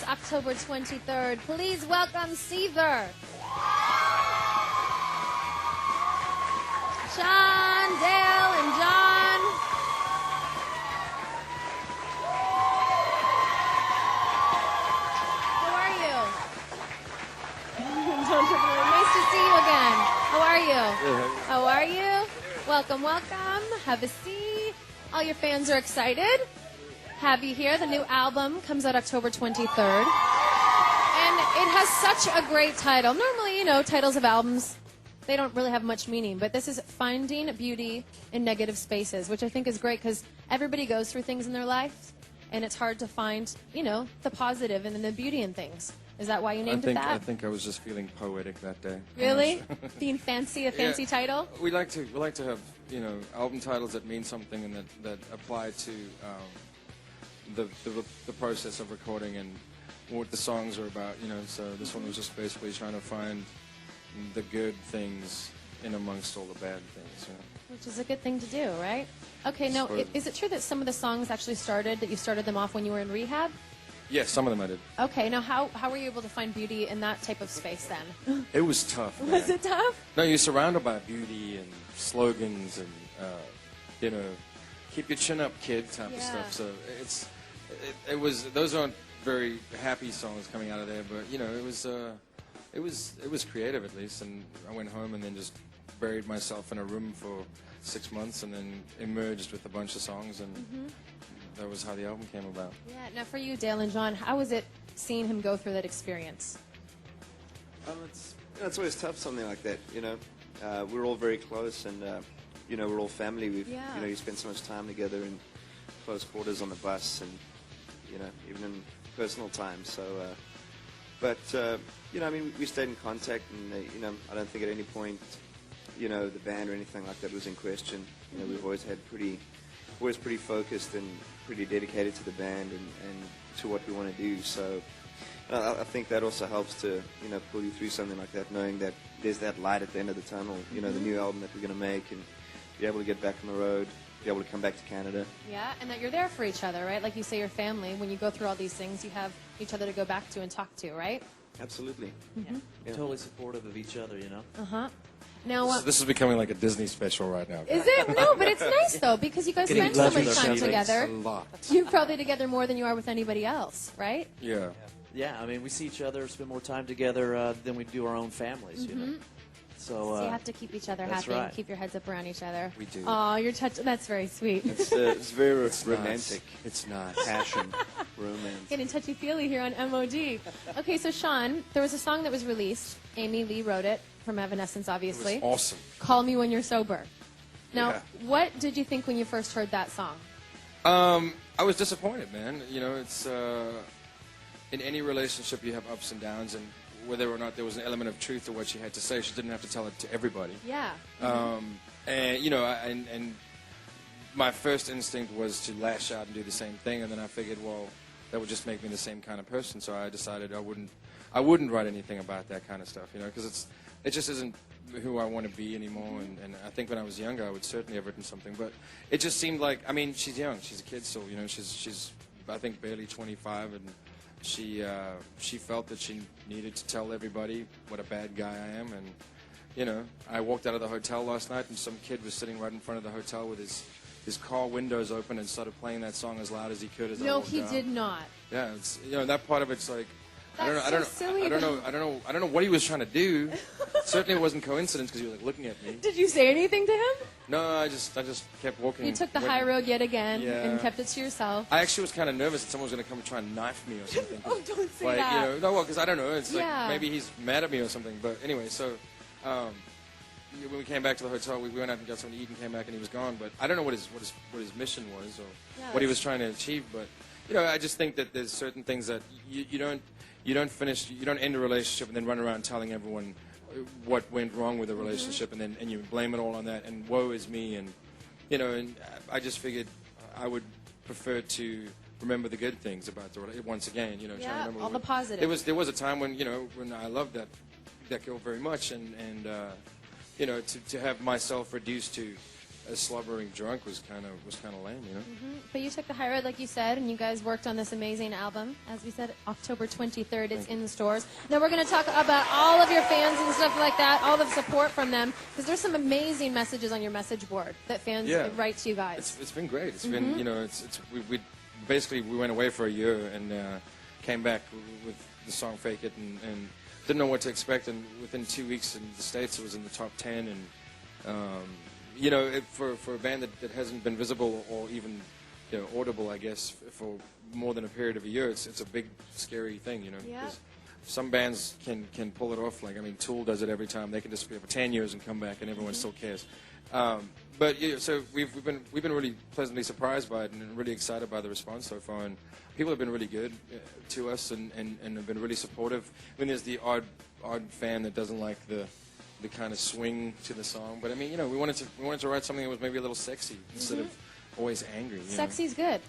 course, October 23rd. Please welcome Seether. Sean, Dale, and John. How are you? Nice to see you again. How are you? How are you? Welcome, welcome. Have a seat. All your fans are excited. Have you here? The new album comes out October 23rd. And it has such a great title. Normally, you know, titles of albums, they don't really have much meaning. But this is Finding Beauty in Negative Spaces, which I think is great because everybody goes through things in their life. And it's hard to find, you know, the positive and the beauty in things. Is that why you named it that? I think I was just feeling poetic that day. Really? Being fancy, a fancy title? We like to have, you know, album titles that mean something and that apply to the process of recording and what the songs are about, you know. So this one was just basically trying to find the good things in amongst all the bad things, you know. Which is a good thing to do, right? Okay, now, is it true that some of the songs actually that you started them off when you were in rehab? Yes, some of them I did. Okay, now how were you able to find beauty in that type of space then? It was tough, man. Was it tough? No, you're surrounded by beauty and slogans and, you know, keep your chin up, kid, type of stuff. So those aren't very happy songs coming out of there, but, you know, it was creative at least. And I went home and then just buried myself in a room for 6 months and then emerged with a bunch of songs, and that was how the album came about. Yeah, now for you, Dale and John, how was it seeing him go through that experience? It's always tough, something like that, you know. We're all very close, and, you know, we're all family. You know, you spend so much time together in close quarters on the bus and, you know, even in personal time. So, you know, I mean, we stayed in contact, and, you know, I don't think at any point, you know, the band or anything like that was in question. You know, we've always had pretty focused and pretty dedicated to the band and to what we want to do. So I think that also helps to, you know, pull you through something like that, knowing that there's that light at the end of the tunnel, you know, the new album that we're going to make, and be able to get back on the road, be able to come back to Canada. Yeah, and that you're there for each other, right? Like you say, your family, when you go through all these things, you have each other to go back to and talk to, right? Absolutely. Yeah. Totally supportive of each other, you know? Uh-huh. Now, this is becoming like a Disney special right now. Is it? No, but it's nice, though, because you guys spend so much time together. A lot. You're probably together more than you are with anybody else, right? Yeah. Yeah, I mean, we see each other, spend more time together than we do our own families, you know? So you have to keep each other happy and keep your heads up around each other. We do. Oh, you're that's very sweet. It's very romantic. It's not. Passion. Romance. Getting touchy-feely here on MOD. Okay, so Sean, there was a song that was released. Amy Lee wrote it, from Evanescence, obviously. It was awesome. Call Me When You're Sober. Now, what did you think when you first heard that song? I was disappointed, man. You know, it's in any relationship you have ups and downs, and whether or not there was an element of truth to what she had to say, she didn't have to tell it to everybody. Yeah. And you know, and my first instinct was to lash out and do the same thing, and then I figured, well, that would just make me the same kind of person. So I decided I wouldn't write anything about that kind of stuff, you know, because it just isn't who I want to be anymore. And I think when I was younger, I would certainly have written something, but it just seemed like, I mean, she's young, she's a kid still, you know, she's I think barely 25, and she felt that she needed to tell everybody what a bad guy I am. And you know, I walked out of the hotel last night, and some kid was sitting right in front of the hotel with his car windows open and started playing that song as loud as he could as I walked out. No, he did not. Yeah, it's, you know, that part of it's like, I don't know what he was trying to do. Certainly it wasn't coincidence because he was like looking at me. Did you say anything to him? No, I just kept walking. You took the high road yet again and kept it to yourself. I actually was kind of nervous that someone was going to come and try and knife me or something. Oh, don't say like, that. You know, no, well, because I don't know. It's like maybe he's mad at me or something. But anyway, so when we came back to the hotel, we went out and got something to eat and came back and he was gone. But I don't know what his mission was or what he was trying to achieve. But you know, I just think that there's certain things that you don't end a relationship and then run around telling everyone what went wrong with the relationship and you blame it all on that and woe is me, and you know, and I just figured I would prefer to remember the good things about the relationship once again, you know, trying to remember all the positive. There was a time when, you know, when I loved that girl very much, and you know, to have myself reduced to a slobbering drunk was kind of lame, you know. But you took the high road, like you said, and you guys worked on this amazing album. As we said, October 23rd, it's in the stores. Now we're going to talk about all of your fans and stuff like that, all the support from them, because there's some amazing messages on your message board that fans write to you guys. It's been great. It's been, you know, we basically we went away for a year and came back with the song "Fake It" and didn't know what to expect. And within 2 weeks in the States, it was in the top 10 and. You know, for a band that hasn't been visible or even, you know, audible, I guess, for more than a period of a year, it's a big, scary thing, you know. Yeah. 'Cause some bands can pull it off. Like, I mean, Tool does it every time. They can disappear for 10 years and come back, and everyone still cares. But yeah, so we've been really pleasantly surprised by it and really excited by the response so far. And people have been really good to us and have been really supportive. I mean, there's the odd fan that doesn't like the kind of swing to the song, but I mean, you know, we wanted to write something that was maybe a little sexy instead of always angry. Sexy's good.